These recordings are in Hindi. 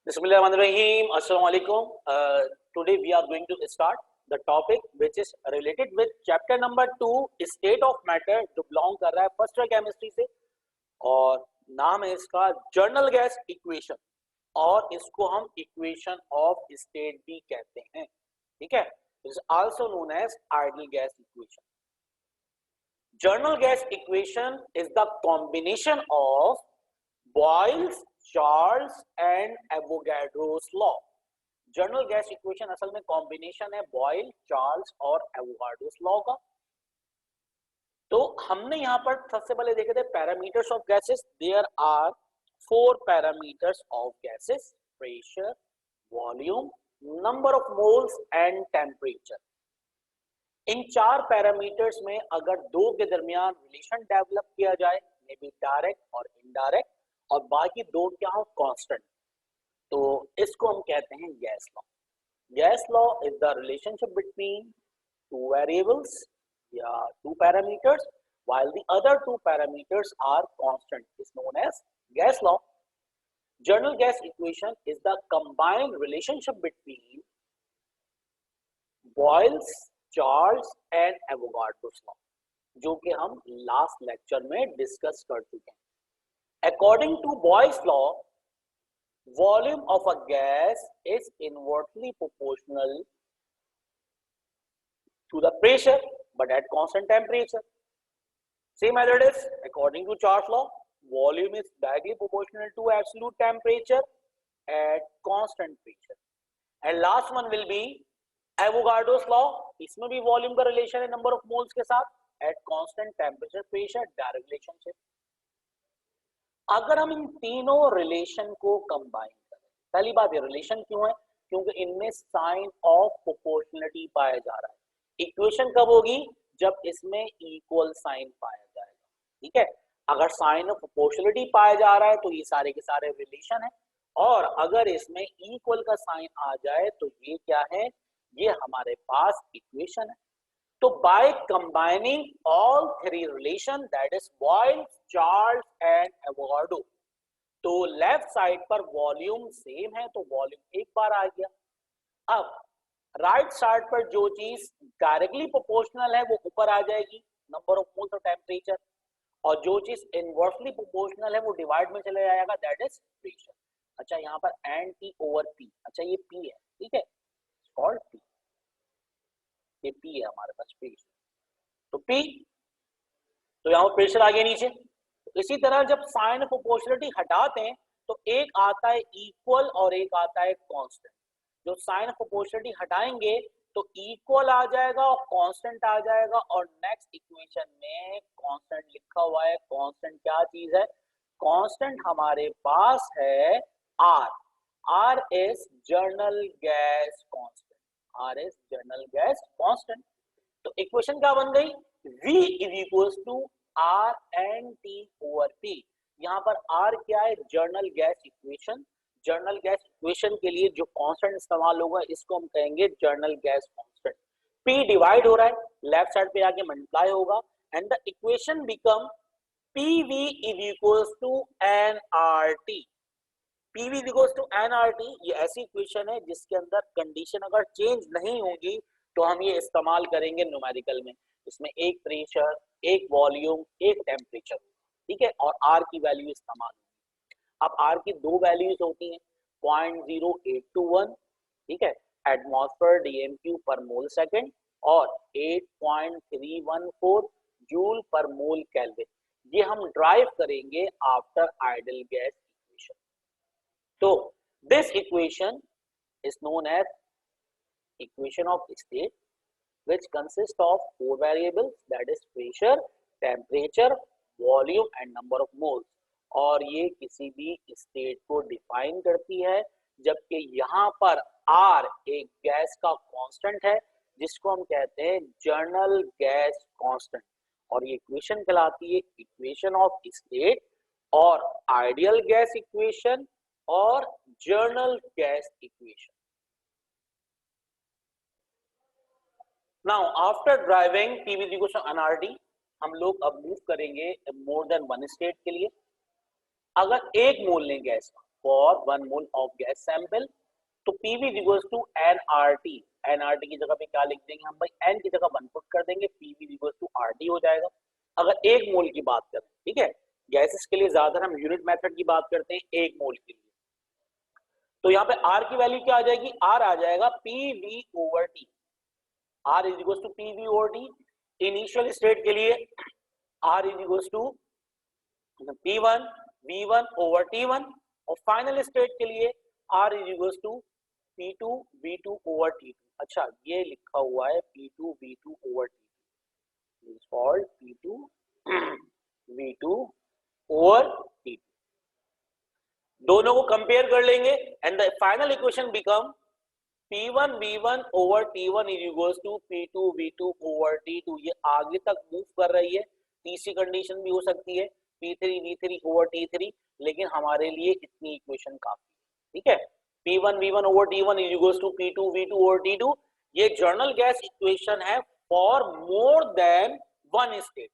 Bismillahirrahmanirrahim. Assalamu alaikum. Today we are going to start the topic which is related with chapter number 2 state of matter जो belong कर रहा है फर्स्ट ईयर केमिस्ट्री से और नाम है इसका जर्नल गैस इक्वेशन और इसको हम इक्वेशन ऑफ स्टेट भी कहते हैं. ठीक है. It is also known as ideal gas equation. Journal gas equation is the combination of Boyle's, Charles and Avogadro's law. Journal gas equation असल में कॉम्बिनेशन है बॉयल, चार्ल्स और एवोगाड्रोस लॉ का. तो हमने यहाँ पर सबसे पहले देखे थे parameters of gases. There are 4 parameters of gases: pressure, volume, number of moles and temperature. इन 4 पैरामीटर्स में अगर दो के दरमियान रिलेशन डेवलप किया जाए, मे बी डायरेक्ट और इनडायरेक्ट, और बाकी दो क्या हो कांस्टेंट, तो इसको हम कहते हैं gas law. Gas law is the relationship between two variables या two parameters while the other two parameters are constant is known as gas law. Journal gas equation is the combined relationship between Boyle's, Charles and Avogadro's law, जो कि हम लास्ट लेक्चर में डिस्कस कर चुके हैं. According to Boyle's law, volume of a gas is inversely proportional to the pressure but at constant temperature. Same method is according to Charles law, volume is directly proportional to absolute temperature at constant pressure. And last one will be Avogadro's law. इसमें भी वॉल्यूम का रिलेशन है नंबर ऑफ मोल्स के साथ eight constant temperature, pressure, direct relationship. अगर हम इन तीनों रिलेशन को कंबाइन करें, पहली बात ये रिलेशन क्यों है, क्योंकि इनमें साइन ऑफ प्रोपोर्शनलिटी पाया जा रहा है. इक्वेशन कब होगी, जब इसमें इक्वल साइन पाया जाएगा. ठीक है. अगर साइन ऑफ प्रोपोर्शनलिटी पाया जा रहा है तो ये सारे के सारे रिलेशन है, और अगर इसमें इक्वल का साइन आ जाए तो ये क्या है, ये हमारे पास इक्वेशन है. तो by combining all three relation, that is Boyle, Charles and Avogadro, तो लेफ्ट साइड पर वॉल्यूम सेम है तो वॉल्यूम एक बार आ गया. अब राइट साइड पर जो चीज डायरेक्टली प्रोपोर्शनल है वो ऊपर आ जाएगी, नंबर ऑफ मोल्स और टेम्परेचर, और जो चीज इनवर्सली प्रोपोर्शनल है वो डिवाइड में चले जाएगा, दैट इज प्रेशर. अच्छा, यहाँ पर एन टी ओवर पी. अच्छा, ये पी है. ठीक है, कॉल्ड पी. ये पी है हमारे पास प्रेशर. तो पी, तो यहाँ प्रेशर आ गया नीचे. तो इसी तरह जब साइन ऑफ प्रोपोर्शनलिटी हटाते हैं तो एक आता है इक्वल और एक आता है कांस्टेंट. जो साइन ऑफ प्रोपोर्शनलिटी हटाएंगे तो इक्वल आ जाएगा और कांस्टेंट आ जाएगा, और नेक्स्ट इक्वेशन में कांस्टेंट लिखा हुआ है. कांस्टेंट क्या चीज है, कांस्टेंट हमारे पास है R. R is general gas constant. R is general gas constant. तो इक्वेशन क्या बन गई, V is equals to R N T over P. यहाँ पर आर क्या है, general gas equation. General gas equation के लिए जो कांस्टेंट इस्तेमाल होगा इसको हम कहेंगे general gas constant. P divide हो रहा है, लेफ्ट साइड पे आके मल्टीप्लाई होगा, and the equation become PV is equals to nRT. PV equals to nRT. ये ऐसी इक्वेशन है जिसके अंदर कंडीशन अगर चेंज नहीं होगी तो हम ये इस्तेमाल करेंगे न्यूमेरिकल में. इसमें एक प्रेशर, एक वॉल्यूम, एक टेम्परेचर. ठीक है, और R की वैल्यू इस्तेमाल होगी. अब R की दो वैल्यूज होती हैं, 0.0821, ठीक है, एटमॉस्फेयर DMQ पर मोल सेकेंड, और 8.314 जूल पर मोल केल्विन. ये हम ड्राइव करेंगे आफ्टर आइडियल गैस इक्वेशन. तो this equation is known as equation of state, which consists of 4 variables, that is pressure, temperature, volume and number of moles. और ये किसी भी स्टेट को डिफाइन करती है, जबकि यहाँ पर R एक गैस का कांस्टेंट है जिसको हम कहते हैं जर्नल गैस कांस्टेंट, और ये इक्वेशन कहलाती है इक्वेशन ऑफ स्टेट, और आइडियल गैस इक्वेशन और general gas equation. Now after driving PV equals to nRT, हम लोग अब मूव करेंगे मोर देन वन स्टेट के लिए. अगर एक मोल लें गैस का, for 1 mole of gas sample. तो PV equals to NRT, NRT की जगह पे क्या लिख देंगे हम भाई, एन की जगह 1 पुट कर देंगे, पीवी इक्वल्स टू आरटी हो जाएगा। अगर 1 मोल की बात करें, ठीक है, गैसेस के लिए ज्यादातर हम यूनिट मेथड की बात करते हैं 1 मोल के लिए। तो यहाँ पे आर की वैल्यू क्या आ जाएगी, आर आ जाएगा PV over T, R is equals to PV over T. Initial state के लिए R is equals to P1 V1 over T1 और फाइनल स्टेट के लिए R is equals to P2 V2 over T2। अच्छा, ये लिखा हुआ है P2 V2 over T2 is called P2 V2 over T2। दोनों को कंपेयर कर लेंगे and the final equation become P1 V1 over T1 is equals to P2 V2 over T2। ये आगे तक मूव कर रही है, तीसरी कंडीशन भी हो सकती है P3 V3 ओवर T3, लेकिन हमारे लिए इतनी इक्वेशन काफी है, ठीक है। P1 V1 over T1 is equals to P2 V2 over T2। ये जर्नल गैस इक्वेशन है for more than one state,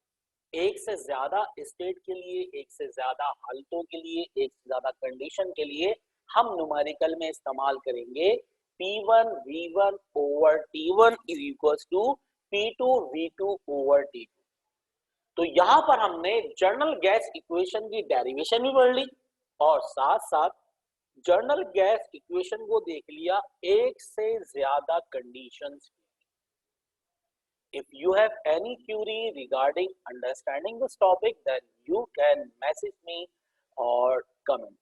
एक से ज्यादा स्टेट के लिए, एक से ज्यादा हालतों के लिए, एक से ज्यादा कंडीशन के लिए हम न्यूमेरिकल में इस्तेमाल करेंगे P1 V1 over T1 is equals to P2 V2 over T2। तो यहां पर हमने जर्नल गैस इक्वेशन की डेरिवेशन भी पढ़ ली और साथ साथ जर्नल गैस इक्वेशन को देख लिया एक से ज्यादा conditions. If you have any query regarding understanding this topic, then you can message me or comment.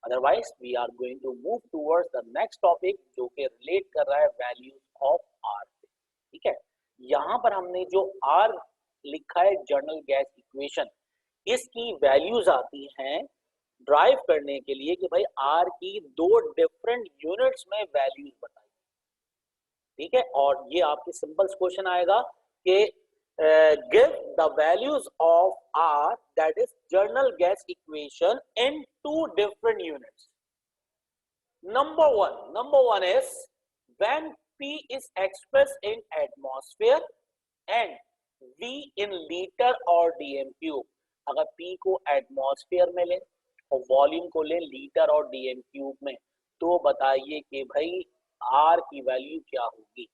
Otherwise, we are going to move towards the next topic जो कि relate कर रहा है values of R से, ठीक है। यहाँ पर हमने जो R लिखा है जर्नल गैस इक्वेशन, इसकी वैल्यूज आती हैं ड्राइव करने के लिए कि भाई R की दो डिफरेंट यूनिट्स में वैल्यूज बताइए, ठीक है। और ये आपके सिंपल क्वेश्चन आएगा कि give the values of R that is general gas equation in two different units. number one is when P is expressed in atmosphere and V in liter और dm cube। अगर P को एटमॉस्फेयर में लें और वॉल्यूम को लें लीटर और dm क्यूब में, तो बताइए कि भाई R की वैल्यू क्या होगी।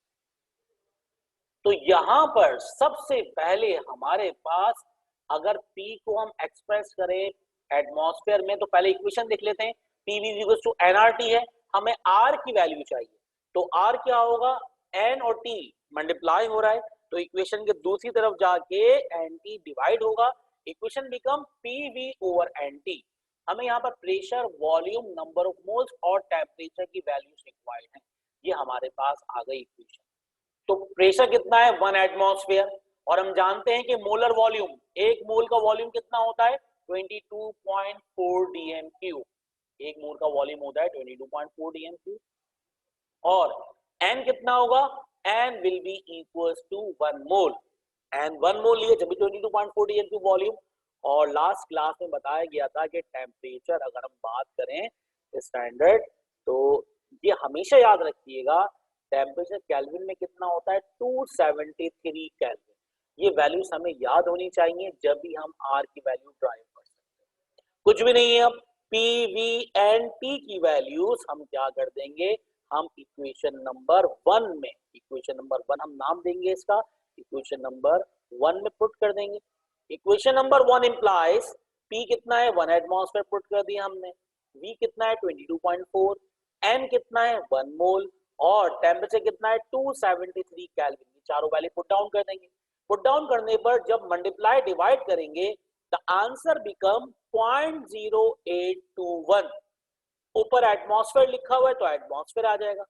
तो यहां पर सबसे पहले हमारे पास अगर P को हम एक्सप्रेस करें एटमॉस्फेयर में, तो पहले इक्वेशन देख लेते हैं। PV इक्वल्स टू nRT है, हमें R की वैल्यू चाहिए, तो R क्या होगा, N और T मल्टीप्लाई हो रहा है, तो इक्वेशन के दूसरी तरफ जाके NT डिवाइड होगा, equation become PV over NT। हमें यहाँ पर pressure, volume, number of moles और टेम्परेचर की वैल्यूज रिक्वायर्ड है, ये हमारे पास आ गई इक्वेशन। तो प्रेशर कितना है, 1 एटमॉस्फेयर, और हम जानते हैं कि मोलर वॉल्यूम, एक मोल का वॉल्यूम कितना होता है, 22.4 dm क्यूब। एक मोल का वॉल्यूम होता है 22.4 dm क्यूब। और n कितना होगा, n will be equals to 1 mole, n 1 mole लिए जब 22.4 dm क्यूब वॉल्यूम। और लास्ट क्लास में बताया गया था कि टेम्परेचर अगर हम बात करें स्टैंडर्ड, तो ये हमेशा याद रखिएगा, टेम्परेचर केल्विन में कितना होता है, 273 केल्विन। ये वैल्यूज हमें याद होनी चाहिए जब भी हम R की वैल्यू ड्राइव कर सकते हैं। कुछ भी नहीं है, अब P, V and T की वैल्यूज हम क्या कर देंगे, हम इक्वेशन नंबर 1 में, इक्वेशन नंबर 1 हम नाम देंगे इसका, इक्वेशन नंबर 1 में पुट कर देंगे। इक्वेशन नंबर 1 इंप्लाइज P कितना है, 1 एटमॉस्फेयर पुट कर दिया हमने, V कितना है 22.4, N कितना है 1 मोल, और टेम्परेचर कितना है 273 केल्विन। चारों वैल्यू पुट डाउन कर देंगे। पुट डाउन करने पर जब मल्टीप्लाई डिवाइड करेंगे, द आंसर बिकम 0.0821। ऊपर एटमॉस्फेयर लिखा हुआ है तो एटमॉस्फेयर आ जाएगा,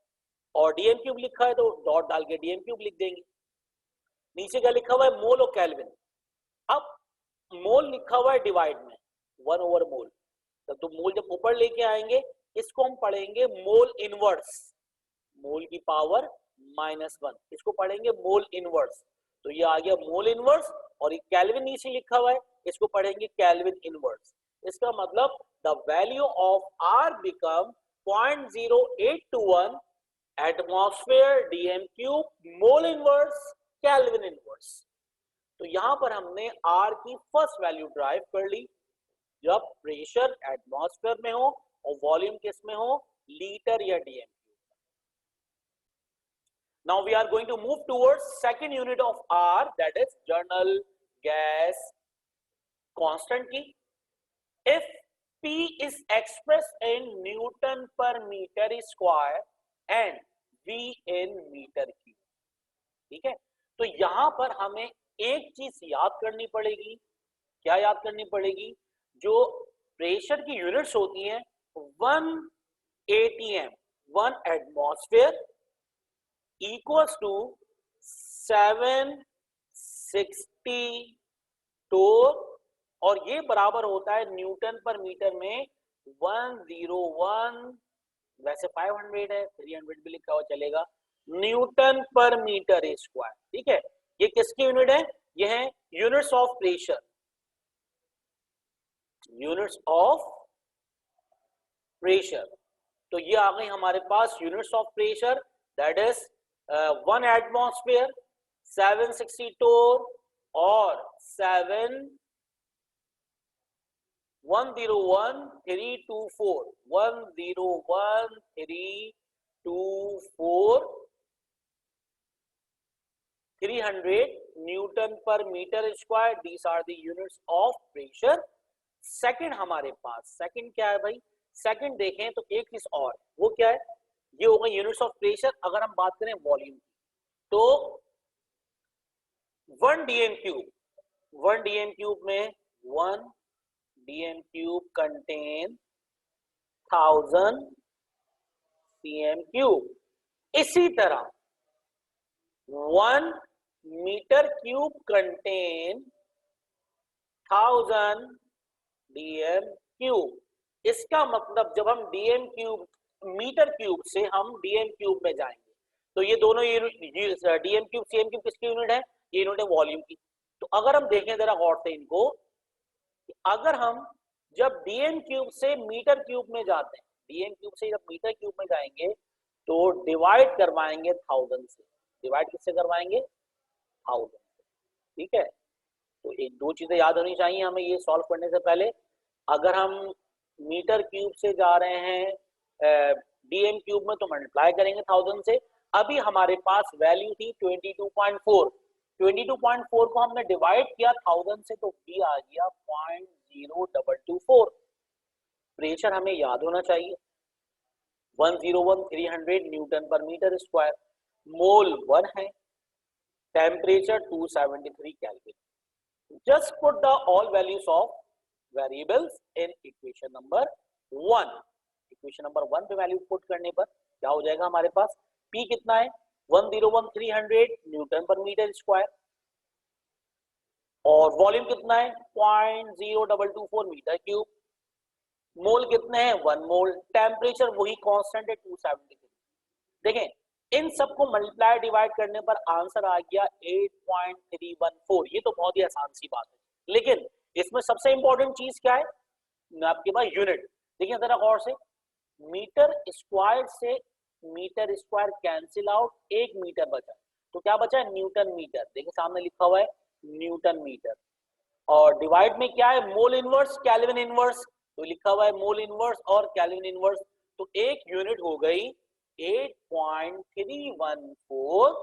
और डीएम क्यूब लिखा है तो डॉट डाल के डीएम क्यूब लिख देंगे। नीचे क्या लिखा हुआ है, मोल और केल्विन। अब मोल लिखा हुआ है डिवाइड में 1 ओवर मोल, तो मोल जब ऊपर लेके आएंगे, इसको हम पढ़ेंगे मोल इनवर्स, मोल की पावर -1, इसको पढ़ेंगे मोल इनवर्स। तो ये आ गया मोल इनवर्स, और ये केल्विन नीचे लिखा हुआ है, इसको पढ़ेंगे केल्विन इनवर्स। इसका मतलब the value of R become 0.0821 atmosphere DM cube mole inverse kelvin inverse. तो यहां पर हमने R की फर्स्ट वैल्यू ड्राइव कर ली, जब प्रेशर एटमॉस्फेयर में हो वॉल्यूम किस में हो, लीटर या DM cube. Now we are going to move towards second unit of R, that is general gas constant की। If P is expressed in Newton per meter square and V in meter cube, ठीक है। तो यहां पर हमें एक चीज याद करनी पड़ेगी, क्या याद करनी पड़ेगी, जो प्रेशर की यूनिट्स होती हैं 1 atm 1 atmosphere equals to 760 torr, और ये बराबर होता है न्यूटन पर मीटर में 101, वैसे 500 है, 300 भी लिखा हुआ चलेगा, न्यूटन पर मीटर स्क्वायर, ठीक है। ये किसकी यूनिट है, ये है units of pressure, units of pressure. तो ये आ गई हमारे पास units of pressure, that is 1 atmosphere, 760 torr और 101324 300 newton per metre square, these are the units of pressure. Second हमारे पास, सेकंड क्या है भाई, सेकंड देखें तो एक चीज और, वो क्या है, ये होगा यूनिट्स ऑफ प्रेशर। अगर हम बात करें वॉल्यूम की, तो 1 डीएम क्यूब में 1 DM cube contain 1000 CM cube. इसी तरह 1 metre cube contain 1000 DM cube. इसका मतलब जब हम डीएम क्यूब, मीटर क्यूब से हम डीएम क्यूब में जाएंगे, तो ये दोनों डीएम क्यूब सीएम क्यूब किसकी यूनिट है, ये यूनिट है वॉल्यूम की। तो अगर हम देखें जरा गौर से इनको, अगर हम जब डीएम क्यूब से मीटर क्यूब में जाते हैं, डीएम क्यूब से जब मीटर क्यूब में जाएंगे तो डिवाइड करवाएंगे 1000 से, डिवाइड किससे करवाएंगे, 1000 से, ठीक है। तो एक दो चीजें याद होनी चाहिए हमें ये सॉल्व करने से पहले। अगर हम मीटर क्यूब से जा रहे हैं डीएम क्यूब में तो मल्टीप्लाई करेंगे 1000 से। अभी हमारे पास वैल्यू थी 22.4, 22.4 को हमने डिवाइड किया 1000 से तो बी आ गया 0.0224। प्रेशर हमें याद होना चाहिए 101 न्यूटन पर मीटर स्क्वायर, मोल 1 है, temperature 273 kelvin. Just put the all values of variables in equation number 1। Equation number 1 पे वैल्यू पुट करने पर क्या हो जाएगा हमारे पास, P कितना है 101 न्यूटन पर मीटर स्क्वायर, और वॉल्यूम कितना है 0.0224 मीटर क्यूब, मोल कितने हैं 1 मोल, टेम्परेचर वही कांस्टेंट है 273। देखें इन सबको मल्टीप्लाई डिवाइड करने पर आंसर आ गया 8.314। ये तो बहुत ही आसान सी बात है, लेकिन इसमें सबसे इंपॉर्टेंट चीज क्या है, आपके पास यूनिट। देखिए जरा गौर से, मीटर स्क्वायर से metre square cancel out, 1 metre बचा, तो क्या बचा है न्यूटन मीटर। देखिए सामने लिखा हुआ है न्यूटन मीटर, और डिवाइड में क्या है मोल इनवर्स केल्विन इनवर्स, तो लिखा हुआ है मोल इनवर्स और केल्विन इनवर्स, तो एक यूनिट हो गई 8.314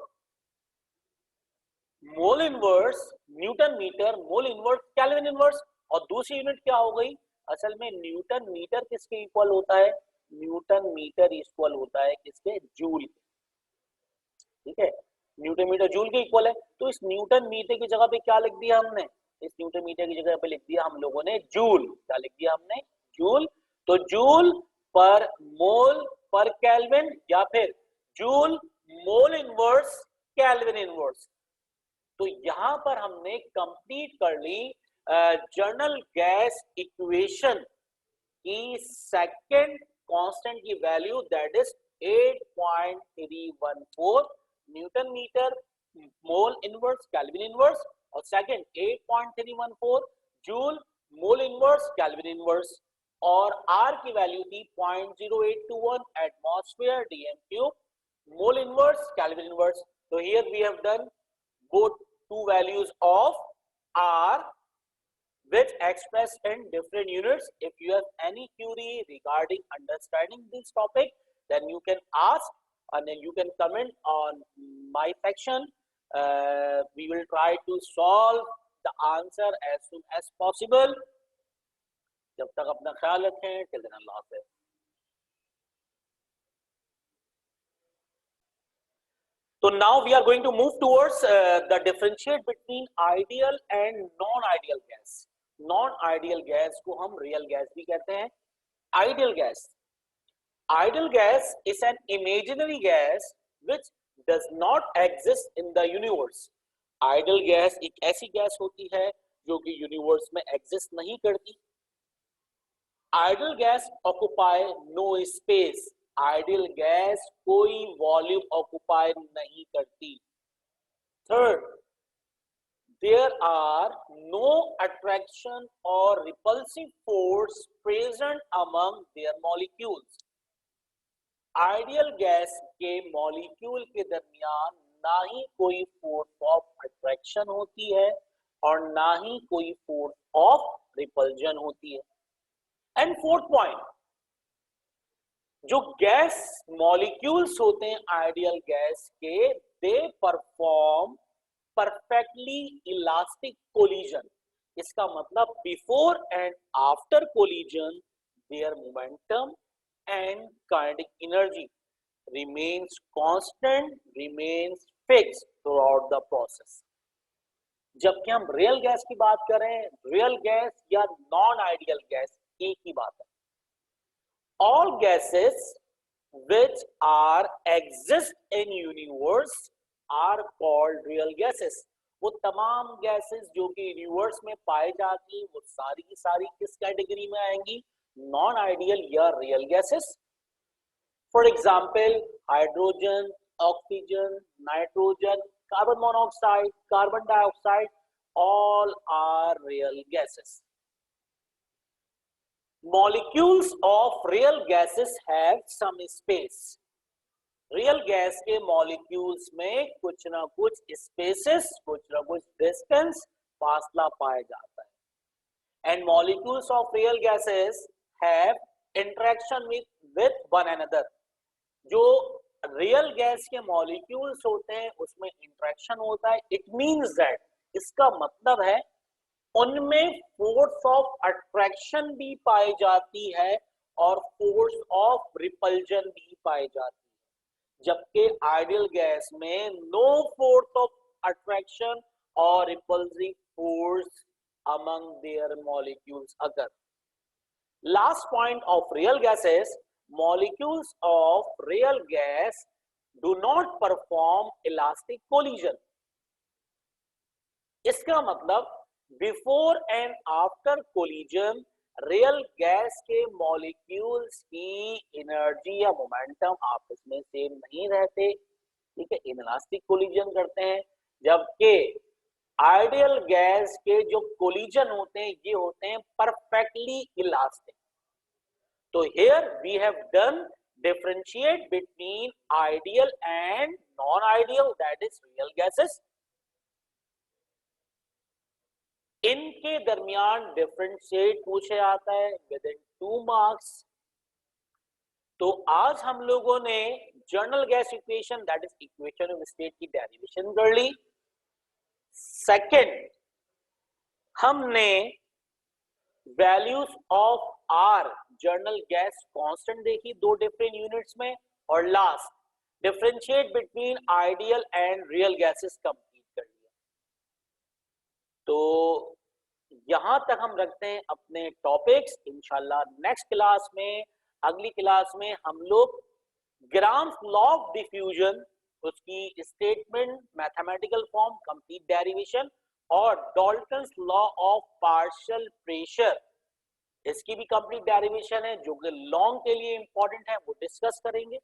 mole inverse newton metre, mole inverse kelvin inverse. और दूसरी यूनिट क्या हो गई, असल में न्यूटन मीटर किसके इक्वल होता है, न्यूटन मीटर इक्वल होता है किसके, जूल, ठीक है, न्यूटन मीटर जूल के इक्वल है। तो इस न्यूटन मीटर की जगह पे क्या लिख दिया हमने, इस न्यूटन मीटर की जगह पे लिख दिया हम लोगों ने जूल। क्या लिख दिया हमने, जूल। तो जूल पर मोल पर केल्विन, या फिर joule mole inverse kelvin inverse. तो यहां पर हमने कंप्लीट कर ली जर्नल गैस इक्वेशन की सेकंड कांस्टेंट की value, that is 8.314 newton metre mole inverse kelvin inverse, और second 8.314 joule mole inverse kelvin inverse, और आर की वैल्यू थी 0.0821 atmosphere DM cube mole inverse kelvin inverse. So here we have done both two values of R which expressed in different units. If you have any query regarding understanding this topic, then you can ask and then you can comment on my section. We will try to solve the answer as soon as possible. जब तक अपना ख्याल रखें, till then अल्लाह हाफ़िज़। So now we are going to move towards the differentiate between ideal and non-ideal gas. Non-ideal gas को हम real gas भी कहते हैं। Ideal gas. Ideal gas is an imaginary gas which does not exist in the universe. Ideal gas एक ऐसी gas होती है जो कि universe में exist नहीं करती। Ideal gas occupy no space. Ideal gas कोई वॉल्यूम ऑक्युपाई नहीं करती। Third, there are no attraction और repulsive force present among their molecules. Ideal gas के मॉलिक्यूल के दरमियान ना ही कोई फोर्स ऑफ अट्रैक्शन होती है और ना ही कोई फोर्स ऑफ रिपल्जन होती है। एंड फोर्थ पॉइंट, जो गैस मॉलिक्यूल्स होते हैं आइडियल गैस के, they perform perfectly elastic collision. इसका मतलब before and after collision their momentum and kinetic energy remains constant, remains fixed throughout the process. जबकि हम रियल गैस की बात करें, रियल गैस या नॉन आइडियल गैस एक ही बात है। All gases which are exist in universe are called real gases. वो तमाम गैसेस जो कि यूनिवर्स में पाई जाती वो सारी की सारी किस कैटेगरी में आएंगी? नॉन आइडियल या real gases. For example hydrogen, oxygen, nitrogen, carbon monoxide, carbon dioxide, all are real gases. Molecules of real gases have some space. Real gas के molecules में कुछ ना कुछ spaces, कुछ ना कुछ distance, फासला पाया जाता है। And molecules of real gases have interaction with one another. जो real gas के molecules होते हैं उसमें interaction होता है। It means that, इसका मतलब है उनमें फोर्स ऑफ अट्रैक्शन भी पाई जाती है और फोर्स ऑफ रिपल्जन भी पाई जाती है। जबकि आइडियल गैस में नो फोर्स ऑफ अट्रैक्शन और repulsive force among their molecules अगर। Last point of real gases, molecules of real gas do not perform elastic collision. इसका मतलब before and after collision real gas के मॉलिक्यूल्स की एनर्जी या मोमेंटम आपस में सेम नहीं रहते, ठीक है, इनलास्टिक कोलिजन करते हैं। जबकि आइडियल गैस के जो कोलिजन होते हैं ये होते हैं परफेक्टली इलास्टिक। तो here we have done differentiate between ideal and non ideal, that is real gases. इनके दरमियान डिफरेंशिएट पूछे जाता है विद इन 2 मार्क्स। तो आज हम लोगों ने general gas equation, that is equation of state की डेरिवेशन कर ली। सेकंड, हमने values of R general gas constant देखी 2 डिफरेंट यूनिट्स में। और last, differentiate between ideal and real gases complete कर लिया। तो यहां तक हम रखते हैं अपने टॉपिक्स। इंशाल्लाह नेक्स्ट क्लास में, अगली क्लास में हम लोग ग्राम्स लॉ ऑफ डिफ्यूजन, उसकी statement, mathematical form, complete derivation और Dalton's law of partial pressure, इसकी भी कंप्लीट डेरिवेशन है जो कि लॉन्ग के लिए इंपॉर्टेंट है, वो डिस्कस करेंगे।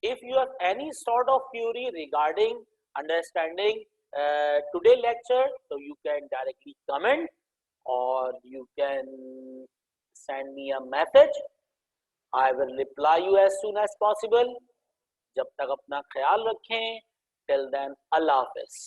If you have any sort of query regarding understanding today lecture, so you can directly comment or you can send me a message. I will reply you as soon as possible. जब तक अपना ख्याल रखें, till then, Allah Hafiz.